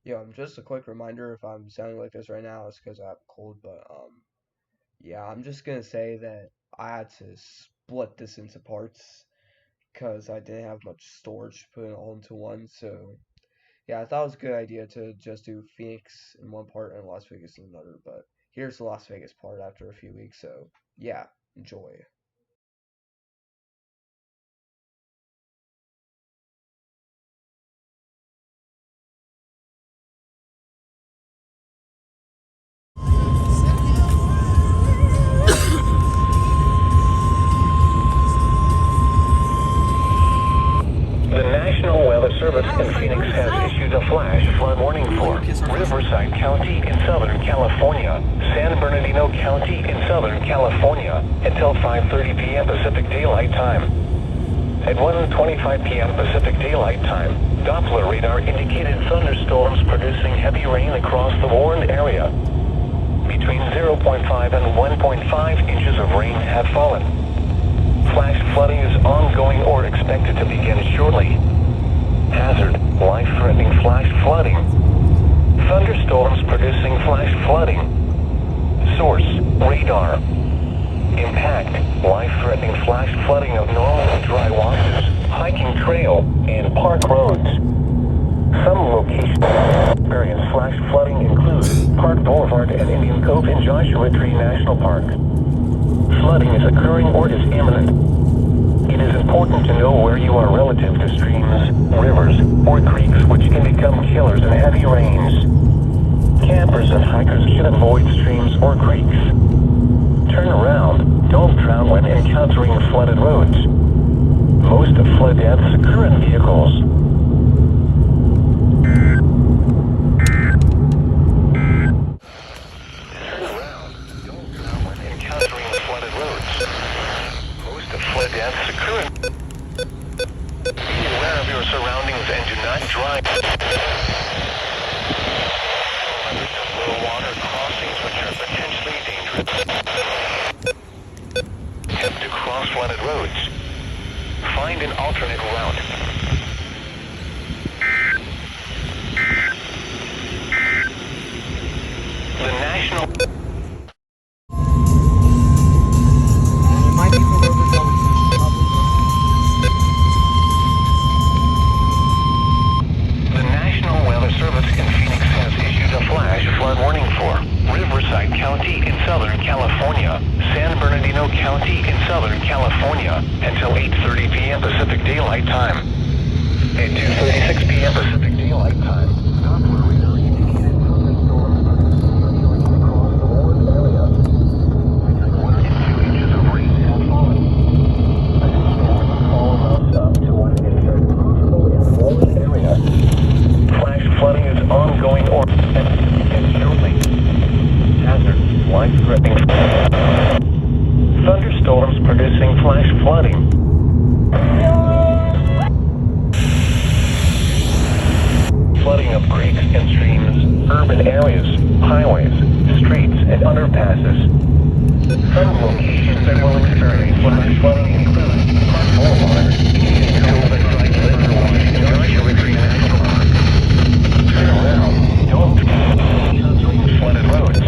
Yeah, just a quick reminder if I'm sounding like this right now, it's because I have a cold, but yeah, I'm just gonna say that I had to split this into parts because I didn't have much storage to put it all into one. So yeah, I thought it was a good idea to just do Phoenix in one part and Las Vegas in another. But here's the Las Vegas part after a few weeks. So yeah, enjoy. The National Weather Service in Phoenix has issued a flash flood warning for Riverside County in Southern California, San Bernardino County in Southern California until 5:30 p.m. Pacific Daylight Time. At 1:25 p.m. Pacific Daylight Time, Doppler radar indicated thunderstorms producing heavy rain across the warned area. Between 0.5 and 1.5 inches of rain have fallen. Flash flooding is ongoing or expected to begin shortly. Hazard, life-threatening flash flooding. Thunderstorms producing flash flooding. Source, radar. Impact, life-threatening flash flooding of normal and dry washes, hiking trail, and park roads. Some locations experience flash flooding include Park Boulevard and Indian Cove in Joshua Tree National Park. Flooding is occurring or is imminent. It is important to know where you are relative to streams, rivers, or creeks which can become killers in heavy rains. Campers and hikers should avoid streams or creeks. Turn around, don't drown when encountering flooded roads. Most flood deaths occur in vehicles. Turn around, don't drown when encountering flooded roads. Most flood deaths occur in... Be aware of your surroundings and do not drive. Low water crossings which are potentially dangerous. Attempt to cross flooded roads. Find an alternate route. The National... It might be for Riverside, The National Weather Service in Phoenix has issued a flash flood warning for Riverside County in Southern California, San Bernardino County in Southern California until 8:30 p.m. Pacific Daylight Time. At 2:36 p.m. Pacific Daylight Time, Doppler radar indicated thunderstorms across the warned area. Between 1 and 2 inches of rain have fallen. Additional rainfall amounts up to 1 inch are possible in the warned area. Flash flooding is ongoing or expected to begin shortly. Hazard, life-threatening. Thunderstorms producing flash flooding. Flooding of creeks and streams, urban areas, highways, streets, and underpasses. Some locations that will experience flash flooding include Park Boulevard, Indian Cove and Joshua Tree National Park. Turn around, don't encountering flooded roads.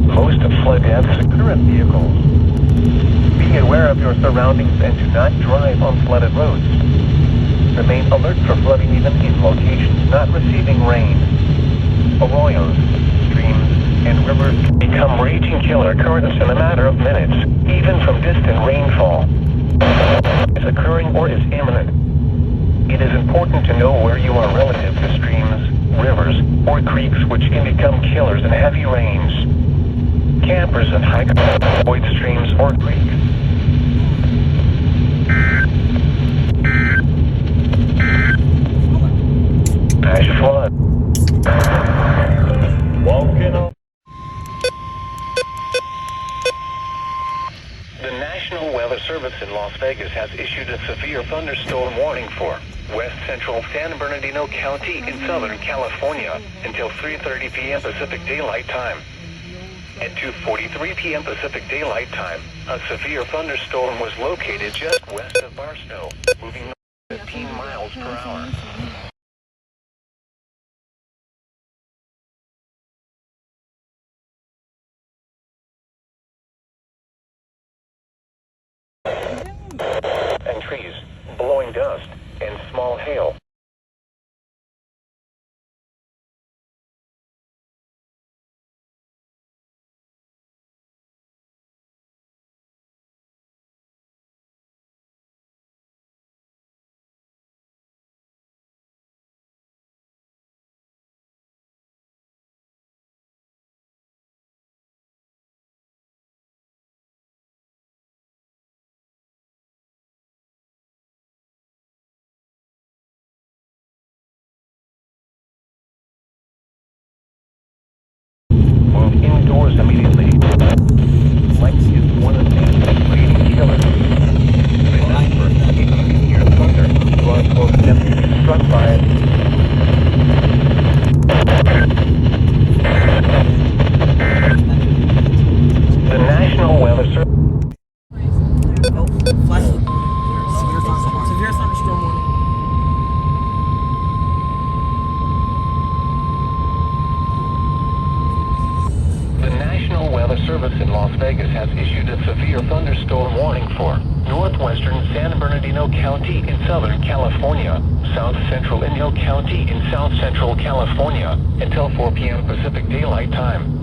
Most of flood deaths occur in vehicles. Be aware of your surroundings and do not drive on flooded roads. Remain alert for flooding even in locations not receiving rain. Arroyos, streams, and rivers can become raging killer currents in a matter of minutes, even from distant rainfall. Is occurring or is imminent. It is important to know where you are relative to streams, rivers, or creeks which can become killers in heavy rains. Campers and hikers avoid streams or creeks. Flash flood. Walking on. The National Weather Service in Las Vegas has issued a severe thunderstorm warning for west central San Bernardino County in Southern California until 3:30 p.m. Pacific Daylight Time. At 2:43 p.m. Pacific Daylight Time, a severe thunderstorm was located just west of Barstow, moving 15 miles per hour. and trees, blowing dust, and small hail. Move indoors immediately. Lightning is one of the leading killers. Remember, if you can hear thunder, you are close enough to be struck by it. The National Weather Service. Oh, flash. Severe thunderstorm warning. The National Weather Service in Las Vegas has issued a severe thunderstorm warning for northwestern San Bernardino County in Southern California, south central Inyo County in south central California, until 4 p.m. Pacific Daylight Time.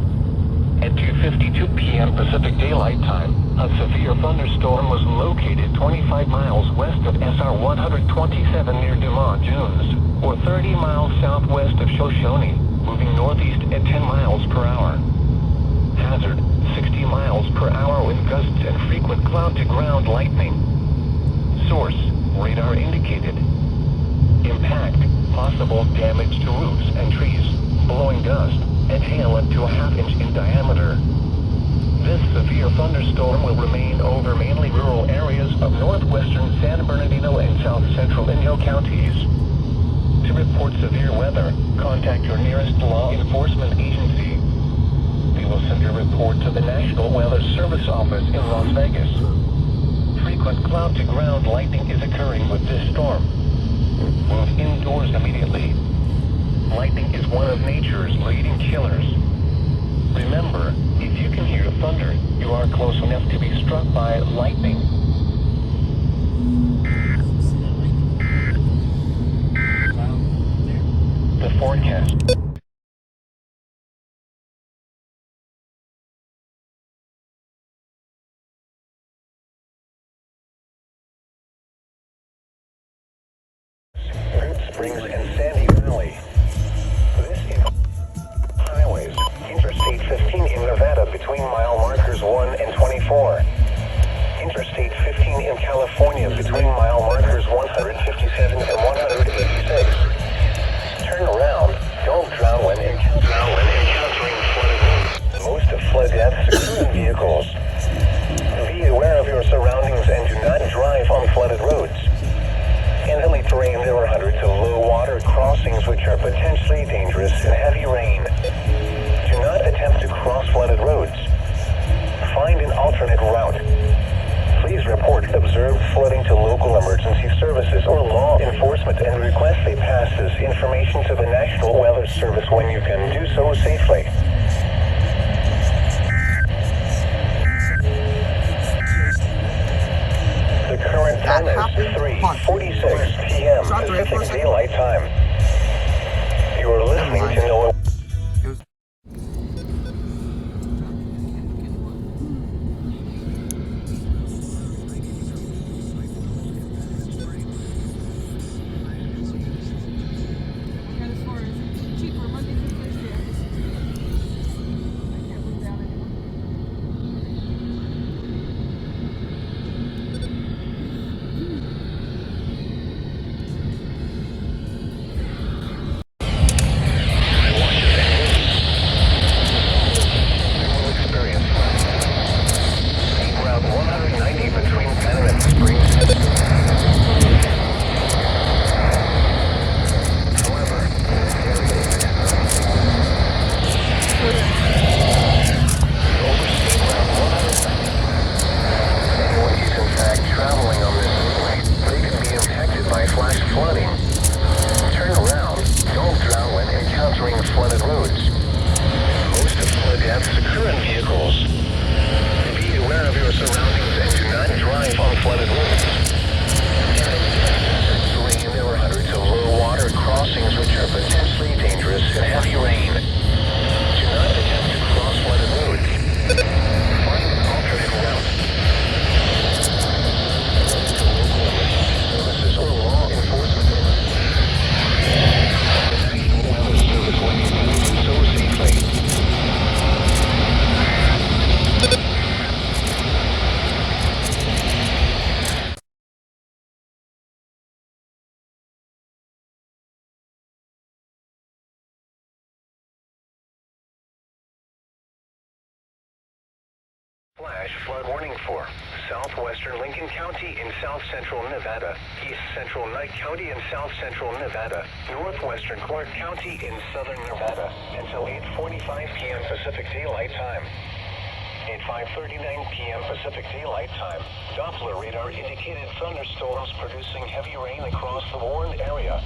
At 2:52 p.m. Pacific Daylight Time, a severe thunderstorm was located 25 miles west of SR 127 near Dumont Dunes, or 30 miles southwest of Shoshone, moving northeast at 10 miles per hour. Hazard, 60 miles per hour with gusts and frequent cloud-to-ground lightning. Source, radar indicated. Impact, possible damage to roofs and trees, blowing dust, and hail up to a half-inch in diameter. This severe thunderstorm will remain over mainly rural areas of northwestern San Bernardino and south central Inyo counties. To report severe weather, contact your nearest law enforcement agency. We will send your report to the National Weather Service office in Las Vegas. Frequent cloud-to-ground lightning is occurring with this storm. Move indoors immediately. Lightning is one of nature's leading killers. Remember, if you can hear thunder, you are close enough to be struck by lightning. The forecast. Root Springs and Sandy Valley. This is highways. Interstate 15 in Nevada between mile markers 1 and 24. Interstate 15 in California between mile markers 157 and 186. Turn around. Don't drown when encountering flooded roads. Most of flood deaths occur in vehicles. Be aware of your surroundings and do not drive on flooded roads. In hilly terrain, there are hundreds of low-water crossings which are potentially dangerous in heavy rain. Do not attempt to cross flooded roads. Find an alternate route. Please report observed flooding to local emergency services or law enforcement and request they pass this information to the National Weather Service when you can do so safely. The current time is 3:46 p.m. Pacific Daylight Time. You are listening to NOAA. Flash flood warning for southwestern Lincoln County in south central Nevada, east central Knight County in south central Nevada, northwestern Clark County in southern Nevada until 8:45 p.m. Pacific Daylight Time. At 5:39 p.m. Pacific Daylight Time, Doppler radar indicated thunderstorms producing heavy rain across the warned area.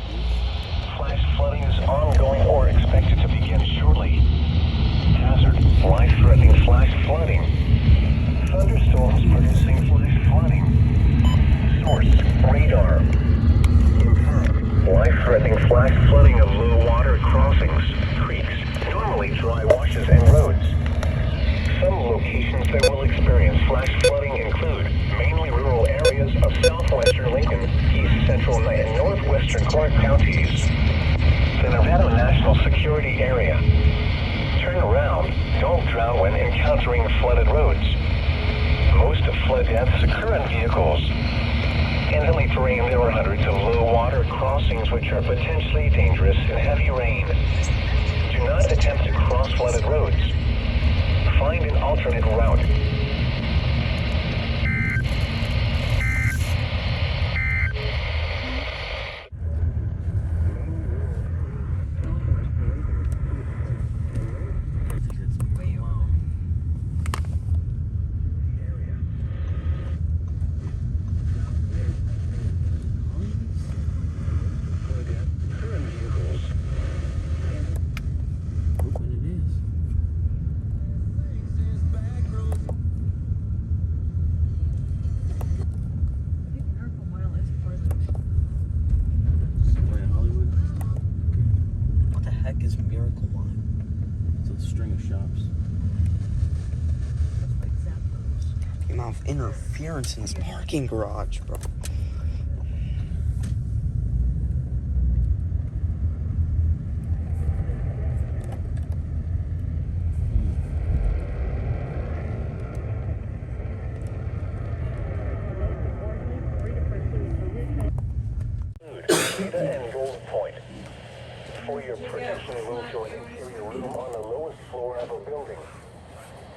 Flash flooding is ongoing or expected to begin shortly. Hazard, life-threatening flash flooding. Thunderstorms producing flash flooding. Source, radar. Impact, life-threatening flash flooding of low water crossings, creeks, normally dry washes and roads. Some locations that will experience flash flooding include mainly rural areas of southwestern Lincoln, east central and northwestern Clark counties. The Nevada National Security Area. Turn around, don't drown when encountering flooded roads. Most of flood deaths occur in vehicles. In hilly terrain, there are hundreds of low water crossings which are potentially dangerous in heavy rain. Do not attempt to cross flooded roads. Find an alternate route. Interference in this parking garage, bro. And Gold Point. For your protection, move to an interior room on the lowest floor of a building.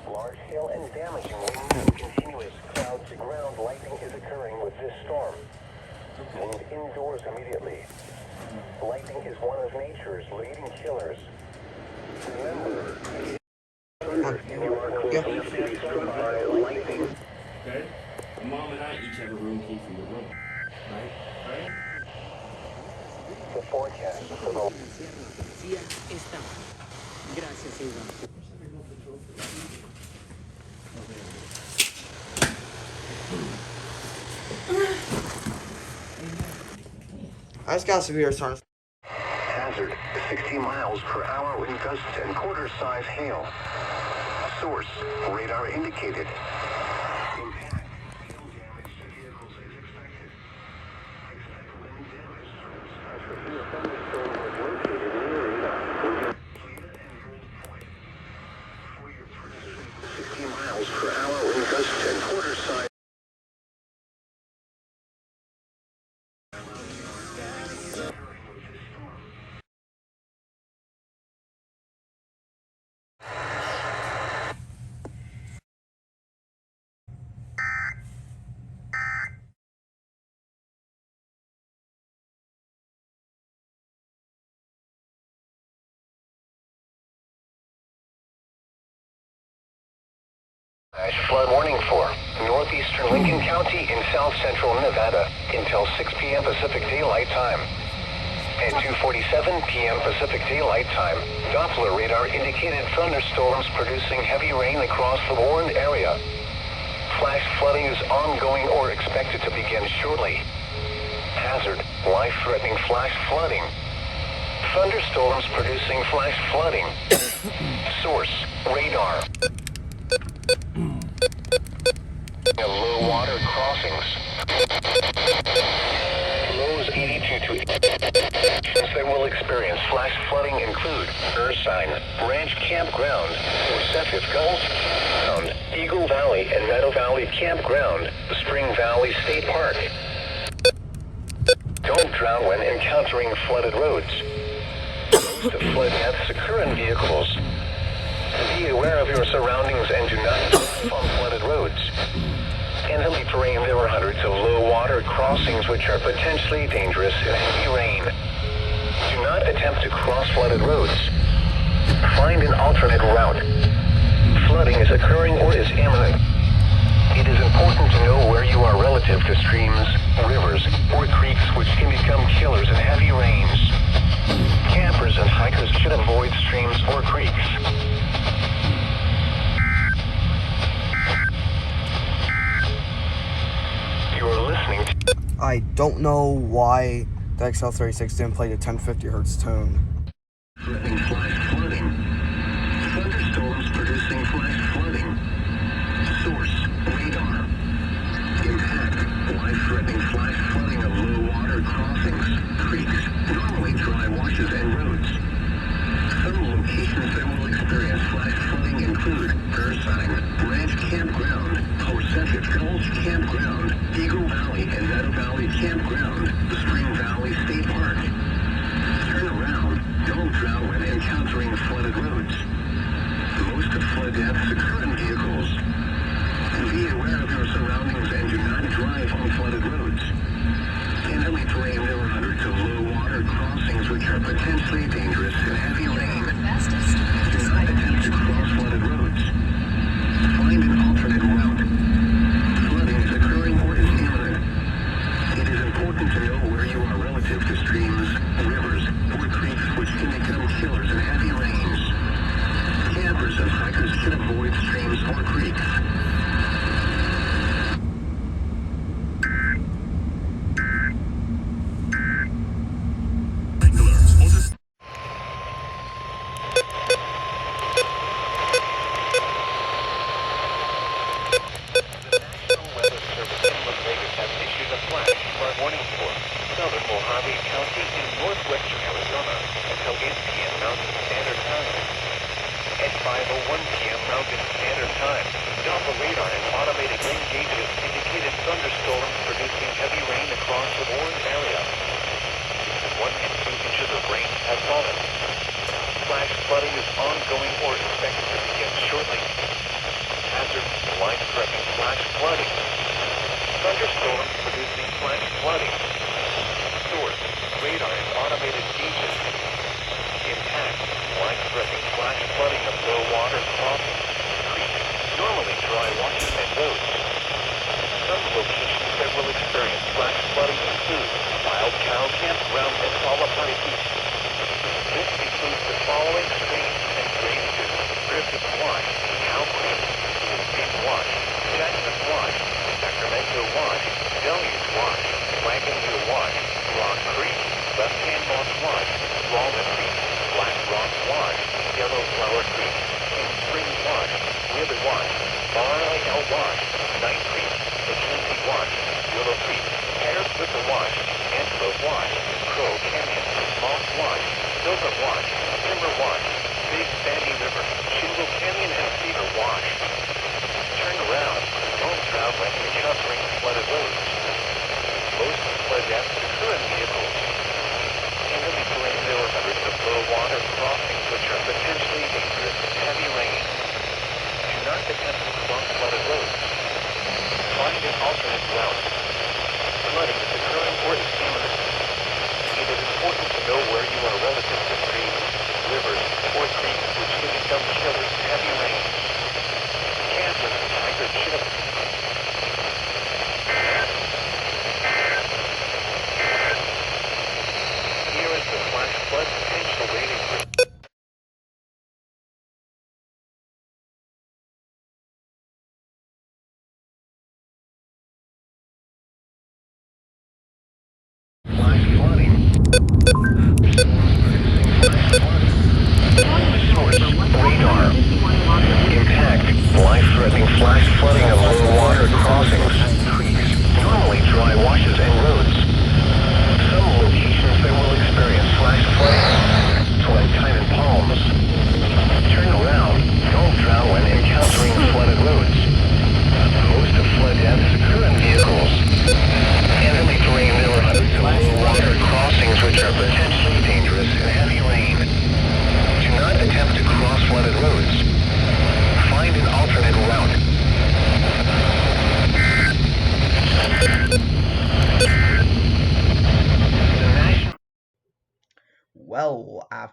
Large hail and damaging wind and continuous cloud-to-ground lightning is occurring with this storm. Move indoors immediately. Lightning is one of nature's leading killers. Remember, you are close to be struck by lightning. Okay? Mom and I each have a room key for your room. Right? The forecast for the... Gracias, Iván. I just got severe storm. Hazard, 60 miles per hour wind gusts and quarter-size hail. Source, radar indicated. Impact, hail damage to vehicles is expected. Expect wind damage from severe thunderstorm was located near Ada and Gold Point. For your precision, 60 miles per hour wind gusts and quarter-size. Flash flood warning for northeastern Lincoln County in south central Nevada until 6 p.m. Pacific Daylight Time. At 2:47 p.m. Pacific Daylight Time, Doppler radar indicated thunderstorms producing heavy rain across the warned area. Flash flooding is ongoing or expected to begin shortly. Hazard, life-threatening flash flooding. Thunderstorms producing flash flooding. Source, radar. Low water crossings. Lows 82 to that will experience flash flooding include Irvine, Ranch Campground, Forsyth Gulf, Eagle Valley and Meadow Valley Campground, Spring Valley State Park. Don't drown when encountering flooded roads. Most of flood deaths occur in vehicles. Be aware of your surroundings and do not drive on flooded roads. In hilly terrain, there are hundreds of low-water crossings which are potentially dangerous in heavy rain. Do not attempt to cross flooded roads. Find an alternate route. Flooding is occurring or is imminent. It is important to know where you are relative to streams, rivers, or creeks which can become killers in heavy rains. Campers and hikers should avoid streams or creeks. You are listening to... I don't know why the XL36 didn't play the 1050 hertz tone. Threatening flash flooding. Thunderstorms producing flash flooding. Source, radar. Impact, life-threatening flash flooding of low-water crossings, creeks, normally dry washes and roads. Some locations that will experience flash flooding include Ursine, Ranch Campground, Horsetic Gulch Campground, Eagle Valley and Meadow Valley Campground, Spring Valley State Park. Turn around, don't drown when encountering flooded roads. Most of flood deaths occur in vehicles. Be aware of your surroundings and do not drive on flooded roads. In hilly terrain, there are hundreds of low-water crossings which are potentially dangerous in heavy rain. Do not attempt to cross flooded roads. Find an alternate route. Flooding is occurring or is imminent. It is important to know where you are relative to streams, rivers, or creeks which can become killers in heavy rains. Campers and hikers should avoid streams or creeks.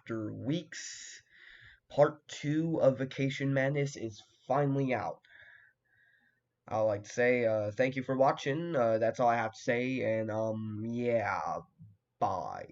after weeks, part 2 of Vacation Madness is finally out. I'd like to say thank you for watching. That's all I have to say, and yeah, bye.